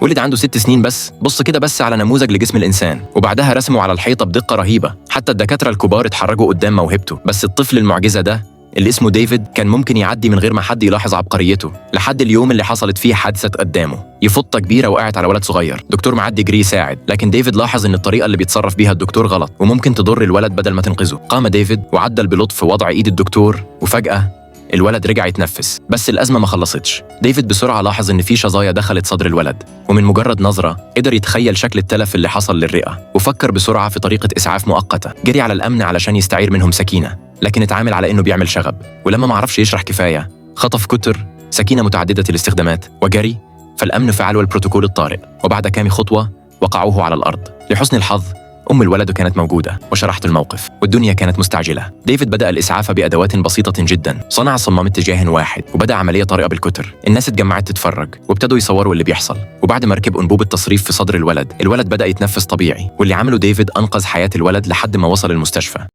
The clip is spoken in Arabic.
ولد عنده 6 سنين بس. بص كده بس على نموذج لجسم الإنسان، وبعدها رسمه على الحيطة بدقة رهيبة. حتى الدكاترة الكبار اتحرجوا قدام موهبته. بس الطفل المعجزة ده اللي اسمه ديفيد كان ممكن يعدي من غير ما حد يلاحظ عبقريته، لحد اليوم اللي حصلت فيه حادثة قدامه. يفطة كبيرة وقعت على ولد صغير. دكتور معدي جري يساعد، لكن ديفيد لاحظ ان الطريقة اللي بيتصرف بيها الدكتور غلط وممكن تضر الولد بدل ما تنقذه. قام ديفيد وعدل بلطف وضع ايد الدكتور، وفجأة الولد رجع يتنفس. بس الأزمة ما خلصتش. ديفيد بسرعة لاحظ إن في شظايا دخلت صدر الولد، ومن مجرد نظرة قدر يتخيل شكل التلف اللي حصل للرئة، وفكر بسرعة في طريقة إسعاف مؤقتة. جري على الأمن علشان يستعير منهم سكينة، لكن اتعامل على إنه بيعمل شغب. ولما معرفش يشرح كفاية خطف كتر سكينة متعددة الاستخدامات وجري. فالأمن فعلوا البروتوكول الطارئ، وبعد كام خطوة وقعوه على الأرض. لحسن الحظ أم الولد كانت موجودة وشرحت الموقف، والدنيا كانت مستعجلة. ديفيد بدأ الإسعاف بأدوات بسيطة جدا. صنع صمام اتجاه واحد وبدأ عملية طارئة بالكتر. الناس اتجمعت تتفرج وابتدوا يصوروا اللي بيحصل. وبعد ما ركب أنبوب التصريف في صدر الولد بدأ يتنفس طبيعي. واللي عمله ديفيد أنقذ حياة الولد لحد ما وصل المستشفى.